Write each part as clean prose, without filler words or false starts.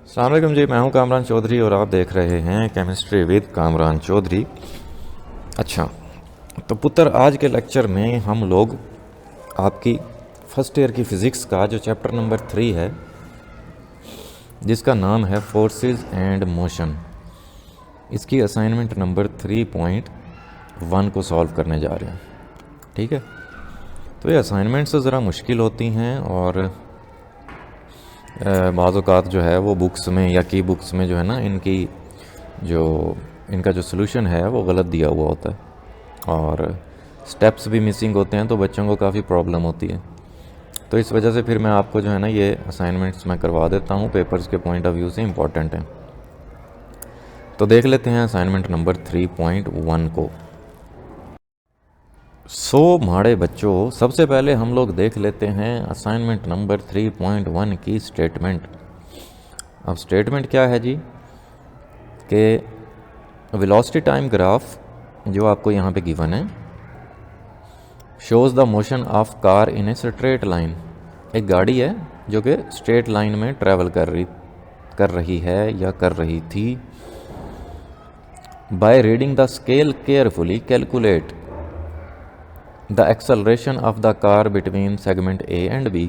अस्सलाम वालेकुम जी। मैं हूं कामरान चौधरी और आप देख रहे हैं केमिस्ट्री विद कामरान चौधरी। अच्छा, तो पुत्र आज के लेक्चर में हम लोग आपकी फर्स्ट ईयर की फ़िज़िक्स का जो चैप्टर नंबर 3 है, जिसका नाम है फोर्सेस एंड मोशन, इसकी असाइनमेंट नंबर 3.1 को सॉल्व करने जा रहे हैं। ठीक है, तो ये असाइनमेंट्स तो ज़रा मुश्किल होती हैं और बाज़ औक़ात जो है वो बुक्स में या की बुक्स में जो है ना इनका जो सलूशन है वो गलत दिया हुआ होता है और स्टेप्स भी मिसिंग होते हैं, तो बच्चों को काफ़ी प्रॉब्लम होती है। तो इस वजह से फिर मैं आपको जो है ना ये असाइनमेंट्स मैं करवा देता हूँ, पेपर्स के पॉइंट ऑफ व्यू से इम्पॉर्टेंट हैं। तो देख लेते हैं असाइनमेंट नंबर 3.1 को। माड़े बच्चों, सबसे पहले हम लोग देख लेते हैं असाइनमेंट नंबर 3.1 की स्टेटमेंट। अब स्टेटमेंट क्या है जी कि वेलोसिटी टाइम ग्राफ जो आपको यहाँ पे गिवन है shows the motion of car in a straight line. एक गाड़ी है जो कि स्ट्रेट लाइन में ट्रैवल कर रही है या कर रही थी। By reading the scale carefully calculate the acceleration of the car between segment A and B,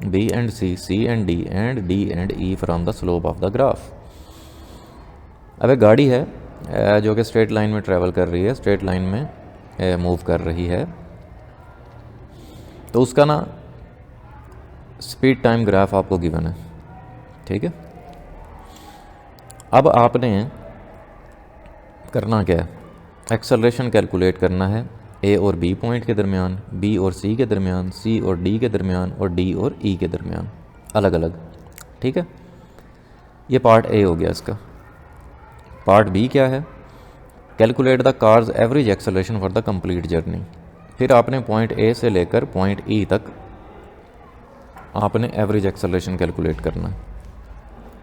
B and C, C and D and D and E from the slope of the graph। अब एक गाड़ी है जो कि straight line में travel कर रही है, स्ट्रेट लाइन में मूव कर रही है, तो उसका ना स्पीड टाइम ग्राफ आपको गिवन है। ठीक है, अब आपने करना क्या है, एक्सेलरेशन कैलकुलेट करना है ए और बी पॉइंट के दरमियान, बी और सी के दरमियान, सी और डी के दरमियान और डी और ई के दरमियान अलग अलग। ठीक है, ये पार्ट ए हो गया इसका। पार्ट बी क्या है, calculate the cars average acceleration for the complete journey. फिर आपने पॉइंट ए से लेकर पॉइंट ई तक आपने एवरेज एक्सेलरेशन कैलकुलेट करना है।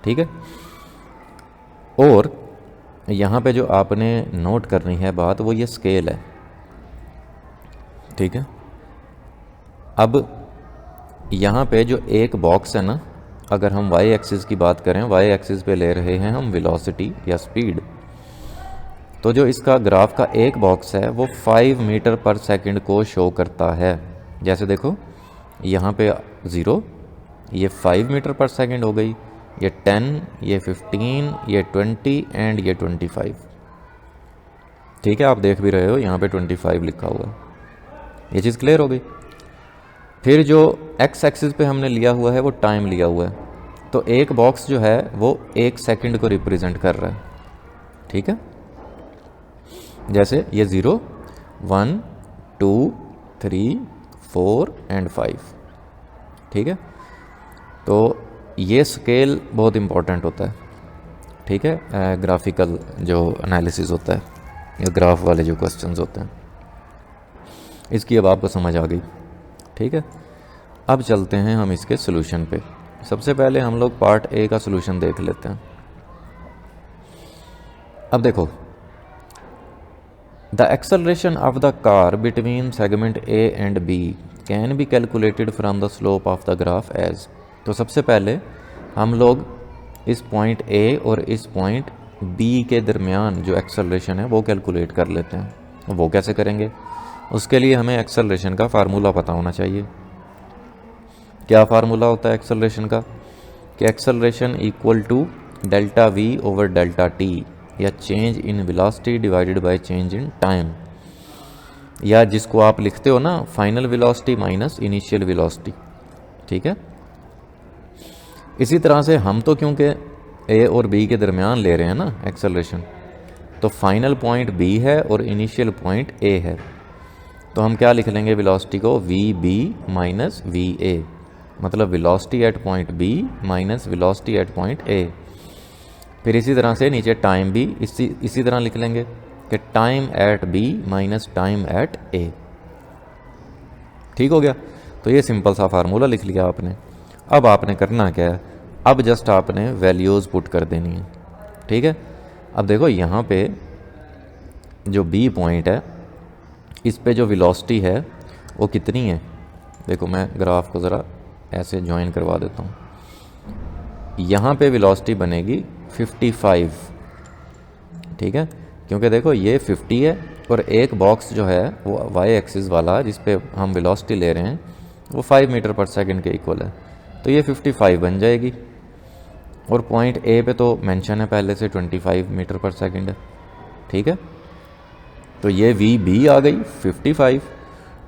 ठीक है, और यहाँ पे जो आपने नोट करनी है बात, वो ये स्केल है। ठीक है, अब यहाँ पे जो एक बॉक्स है ना, अगर हम वाई एक्सिस की बात करें, वाई एक्सिस पे ले रहे हैं हम वेलोसिटी या स्पीड, तो जो इसका ग्राफ का एक बॉक्स है वो 5 मीटर पर सेकंड को शो करता है। जैसे देखो यहाँ पे 0, ये 5 मीटर पर सेकंड हो गई, ये 10, ये 15, ये 20 एंड ये 25। ठीक है, आप देख भी रहे हो यहाँ पे 25 लिखा हुआ है। ये चीज़ क्लियर हो गई। फिर जो एक्स एक्सिस पे हमने लिया हुआ है वो टाइम लिया हुआ है, तो एक बॉक्स जो है वो 1 सेकंड को रिप्रेजेंट कर रहा है। ठीक है, जैसे ये 0, 1, 2, 3, 4 एंड 5। ठीक है, तो ये स्केल बहुत इम्पॉर्टेंट होता है। ठीक है, ग्राफिकल जो एनालिसिस होता है या ग्राफ वाले जो क्वेश्चंस होते हैं, इसकी अब आपको समझ आ गई। ठीक है, अब चलते हैं हम इसके सोल्यूशन पे। सबसे पहले हम लोग पार्ट ए का सोल्यूशन देख लेते हैं। अब देखो, the acceleration of the car between segment A and B can be calculated from the slope of the graph as. तो सबसे पहले हम लोग इस पॉइंट ए और इस पॉइंट बी के दरमियान जो एक्सेलरेशन है वो कैलकुलेट कर लेते हैं। वो कैसे करेंगे, उसके लिए हमें एक्सेलरेशन का फार्मूला पता होना चाहिए। क्या फार्मूला होता है एक्सेलरेशन का, कि acceleration equal to delta V over delta T, या change in velocity divided by change in time, या जिसको आप लिखते हो ना final velocity minus initial velocity. ठीक है, इसी तरह से हम तो क्योंकि ए और बी के दरमियान ले रहे हैं ना एक्सेलरेशन, तो फाइनल पॉइंट बी है और इनिशियल पॉइंट ए है, तो हम क्या लिख लेंगे वेलोसिटी को, V B minus V A, मतलब velocity at point B minus velocity at point A. फिर इसी तरह से नीचे टाइम भी इसी तरह लिख लेंगे कि time at B minus time at A. ठीक हो गया, तो ये सिंपल सा फार्मूला लिख लिया आपने। अब आपने करना क्या है, अब जस्ट आपने वैल्यूज़ पुट कर देनी है। ठीक है, अब देखो यहाँ पे जो बी पॉइंट है, इस पे जो वेलोसिटी है वो कितनी है। देखो मैं ग्राफ को ज़रा ऐसे ज्वाइन करवा देता हूँ। यहाँ पे वेलोसिटी बनेगी 55, ठीक है, क्योंकि देखो ये 50 है और एक बॉक्स जो है वो वाई एक्सिस वाला जिस पे हम वेलोसिटी ले रहे हैं वो 5 मीटर पर सेकंड के इक्वल है, तो ये 55 बन जाएगी। और पॉइंट ए पे तो मेंशन है पहले से 25 मीटर पर सेकंड है, ठीक है, तो ये वी बी आ गई 55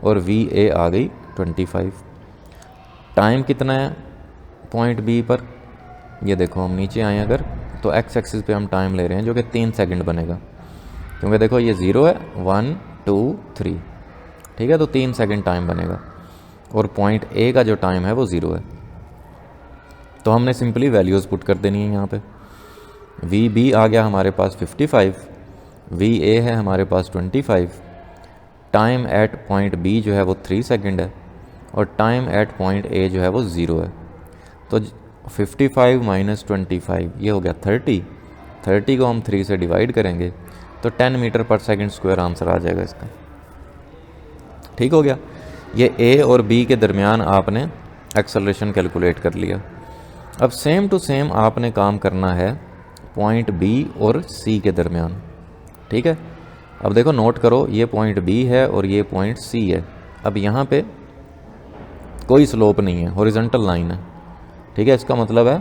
और वी ए आ गई 25। टाइम कितना है पॉइंट बी पर, ये देखो हम नीचे आए अगर तो एक्स एक्सिस पे हम टाइम ले रहे हैं जो कि 3 सेकंड बनेगा, क्योंकि देखो ये 0 है 1 2 3, ठीक है, तो 3 सेकंड टाइम बनेगा और पॉइंट ए का जो टाइम है वो 0 है। तो हमने सिंपली वैल्यूज़ पुट कर देनी है यहाँ पे। वी बी आ गया हमारे पास 55, वी ए है हमारे पास 25, टाइम एट पॉइंट बी जो है वो 3 सेकंड है और टाइम एट पॉइंट ए जो है वो 0 है। तो 55 माइनस 25 ये हो गया 30 को हम 3 से डिवाइड करेंगे तो 10 मीटर पर सेकंड स्क्वायर आंसर आ जाएगा इसका, ठीक हो गया। ये ए और बी के दरमियान आपने एक्सेलरेशन कैलकुलेट कर लिया। अब सेम टू सेम आपने काम करना है पॉइंट बी और सी के दरमियान, ठीक है। अब देखो नोट करो ये पॉइंट बी है और ये पॉइंट सी है। अब यहाँ पे कोई स्लोप नहीं है, हॉरिजॉन्टल लाइन है, ठीक है, इसका मतलब है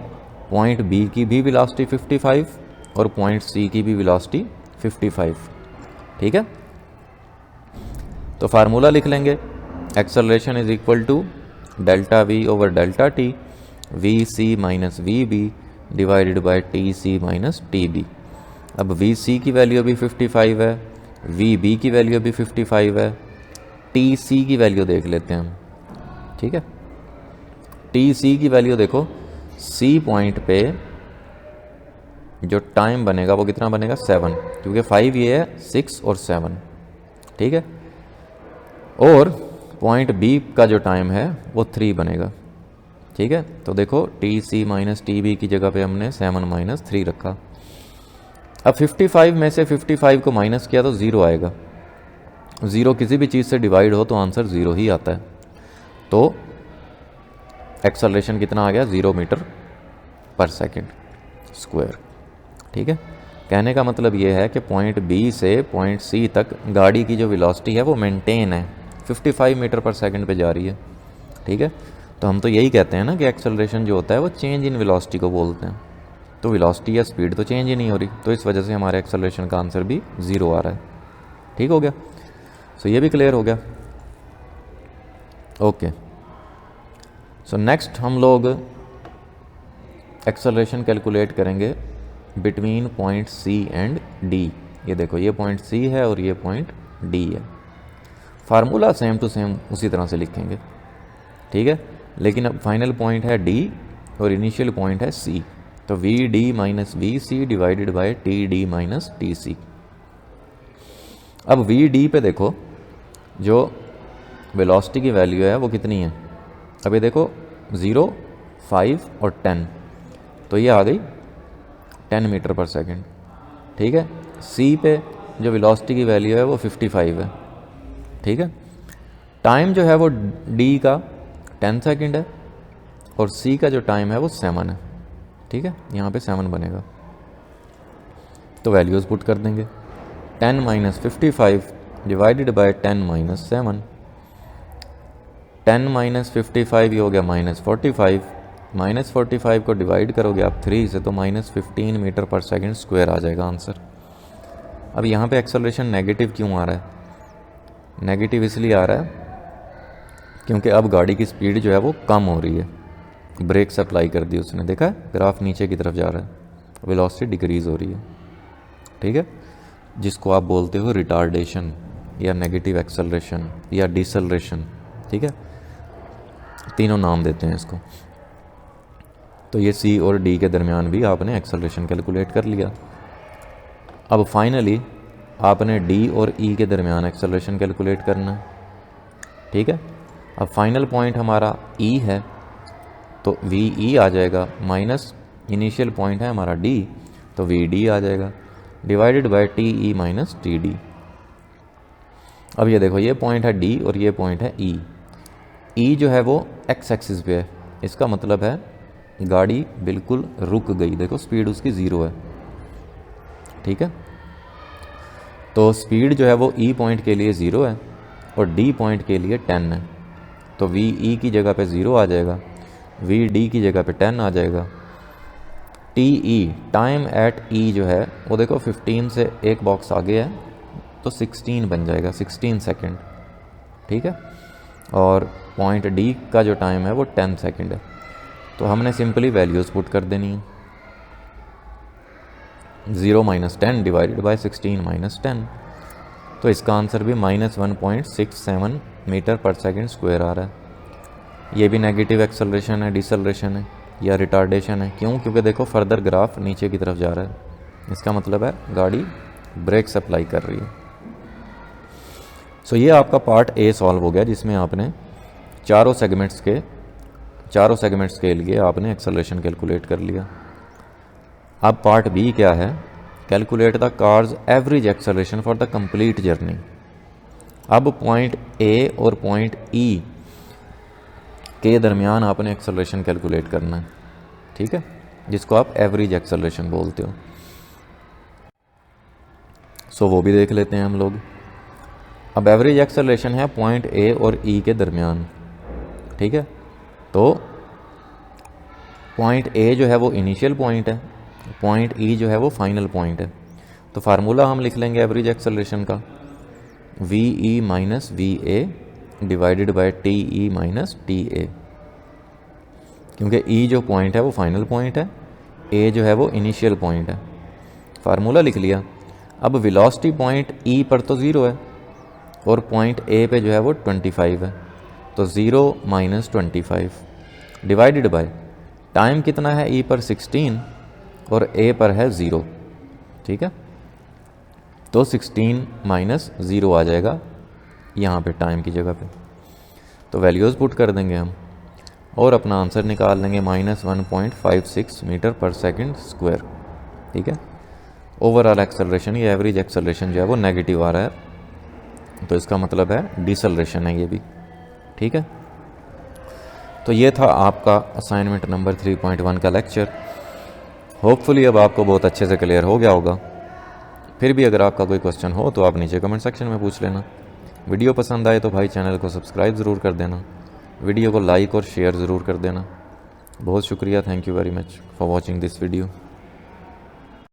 पॉइंट बी की भी वेलोसिटी 55 और पॉइंट सी की भी वेलोसिटी 55, ठीक है। तो फार्मूला लिख लेंगे, acceleration is equal to delta V over delta T, V C minus V B divided by T C minus T B. अब वी सी की वैल्यू भी 55 है, वी बी की वैल्यू भी 55 है, टी सी की वैल्यू देख लेते हैं हम, ठीक है। टी सी की वैल्यू देखो, सी पॉइंट पे जो टाइम बनेगा वो कितना बनेगा 7, क्योंकि 5 ये है 6 और 7, ठीक है। और पॉइंट बी का जो टाइम है वो 3 बनेगा, ठीक है। तो देखो T C minus T B की जगह पे हमने 7 माइनस 3 रखा। अब 55 में से 55 को माइनस किया तो 0 आएगा, 0 किसी भी चीज़ से डिवाइड हो तो आंसर 0 ही आता है। तो एक्सेलरेशन कितना आ गया 0 मीटर पर सेकंड स्क्वायर, ठीक है। कहने का मतलब ये है कि पॉइंट बी से पॉइंट सी तक गाड़ी की जो वेलोसिटी है वो मेंटेन है, 55 मीटर पर सेकंड पे जा रही है, ठीक है। तो हम तो यही कहते हैं ना कि एक्सेलरेशन जो होता है वो चेंज इन वेलोसिटी को बोलते हैं। तो वेलोसिटी या स्पीड तो चेंज ही नहीं हो रही, तो इस वजह से हमारे एक्सेलरेशन का आंसर भी 0 आ रहा है, ठीक हो गया। सो ये भी क्लियर हो गया, ओके। सो नेक्स्ट हम लोग एक्सेलरेशन कैलकुलेट करेंगे between point C and D. ये देखो ये पॉइंट सी है और ये पॉइंट डी है। फार्मूला सेम टू सेम उसी तरह से लिखेंगे, ठीक है, लेकिन अब फाइनल पॉइंट है डी और इनिशियल पॉइंट है सी। तो V D minus V C divided by T D minus T C. अब वी डी पे देखो जो वेलोसिटी की वैल्यू है वो कितनी है। अब ये देखो 0, 5 और 10, तो ये आ गई 10 मीटर पर सेकंड, ठीक है। सी पे जो वेलोसिटी की वैल्यू है वो 55 है, ठीक है। टाइम जो है वो डी का 10 सेकंड है और सी का जो टाइम है वो 7 है, ठीक है, यहाँ पे 7 बनेगा। तो वैल्यूज़ पुट कर देंगे, 10 minus 55 divided by 10 minus 7, 10 minus 55 ये हो गया माइनस 45, माइनस 45 को डिवाइड करोगे आप 3 से तो माइनस 15 मीटर पर सेकंड स्क्वायर आ जाएगा आंसर। अब यहाँ पे एक्सेलरेशन नेगेटिव क्यों आ रहा है, नेगेटिव इसलिए आ रहा है क्योंकि अब गाड़ी की स्पीड जो है वो कम हो रही है, ब्रेक अप्लाई कर दी उसने, देखा है ग्राफ नीचे की तरफ जा रहा है, वेलोसिटी डिक्रीज़ हो रही है, ठीक है, जिसको आप बोलते हो रिटार्डेशन या नेगेटिव एक्सेलरेशन या डिसेलरेशन, ठीक है, तीनों नाम देते हैं इसको। तो ये सी और डी के दरमियान भी आपने एक्सेलरेशन कैलकुलेट कर लिया। अब फाइनली आपने डी और ई के दरमियान एक्सेलरेशन कैलकुलेट करना है, ठीक है। अब फाइनल पॉइंट हमारा ई है तो वी ई आ जाएगा, माइनस इनिशियल पॉइंट है हमारा डी तो वी डी आ जाएगा, divided by T E minus T D. अब ये देखो ये पॉइंट है डी और ये पॉइंट है ई। ई जो है वो एक्स एक्सिस पे है, इसका मतलब है गाड़ी बिल्कुल रुक गई, देखो स्पीड उसकी 0 है, ठीक है। तो स्पीड जो है वो ई पॉइंट के लिए 0 है और डी पॉइंट के लिए 10 है, तो वी ई की जगह पे 0 आ जाएगा, वी डी की जगह पे 10 आ जाएगा। टी ई टाइम एट ई जो है वो देखो 15 से एक बॉक्स आगे है तो 16 बन जाएगा, 16 सेकेंड, ठीक है। और पॉइंट डी का जो टाइम है वो 10 सेकेंड है। तो हमने सिंपली वैल्यूज़ पुट कर देनी है, 0 - 10 डिवाइडेड बाई 16 - 10। तो इसका आंसर भी -1.67 मीटर पर सेकेंड स्क्वायर आ रहा है। ये भी नेगेटिव एक्सेलरेशन है, डिसलरेशन है या रिटार्डेशन है, क्यों? क्योंकि देखो फर्दर ग्राफ नीचे की तरफ जा रहा है, इसका मतलब है गाड़ी ब्रेक सप्लाई कर रही है। सो ये आपका पार्ट ए सॉल्व हो गया, जिसमें आपने चारों सेगमेंट्स के लिए आपने एक्सेलरेशन कैलकुलेट कर लिया। अब पार्ट बी क्या है? Calculate the cars average acceleration for the complete journey. अब पॉइंट ए और पॉइंट ई के दरमियान आपने एक्सेलरेशन कैलकुलेट करना है, ठीक है, जिसको आप एवरेज एक्सेलरेशन बोलते हो। सो वो भी देख लेते हैं हम लोग। अब एवरेज एक्सेलरेशन है पॉइंट ए और ई के दरमियान, ठीक है। तो पॉइंट ए जो है वो इनिशियल पॉइंट है, पॉइंट ई जो है वो फाइनल पॉइंट है। तो फार्मूला हम लिख लेंगे एवरेज एक्सेलरेशन का, V E minus V A divided by T E minus T A, क्योंकि ई जो पॉइंट है वो फाइनल पॉइंट है, ए जो है वो इनिशियल पॉइंट है। फार्मूला लिख लिया। अब वेलोसिटी पॉइंट ई पर तो 0 है और पॉइंट ए पे जो है वो 25 है, तो 0 - 25 डिवाइडेड बाय टाइम कितना है ई पर 16 और ए पर है 0, ठीक है। तो 16 - 0 आ जाएगा यहाँ पे टाइम की जगह पे। तो वैल्यूज़ पुट कर देंगे हम और अपना आंसर निकाल लेंगे -1.56 मीटर पर सेकंड स्क्वायर, ठीक है। ओवरऑल एक्सेलरेशन या एवरेज एक्सेलरेशन जो है वो नेगेटिव आ रहा है, तो इसका मतलब है डिसलरेशन है ये भी, ठीक है। तो ये था आपका असाइनमेंट नंबर 3.1 का लेक्चर। होपफुली अब आपको बहुत अच्छे से क्लियर हो गया होगा। फिर भी अगर आपका कोई क्वेश्चन हो तो आप नीचे कमेंट सेक्शन में पूछ लेना। वीडियो पसंद आए तो भाई चैनल को सब्सक्राइब ज़रूर कर देना, वीडियो को लाइक और शेयर ज़रूर कर देना। बहुत शुक्रिया, thank you very much for watching this video.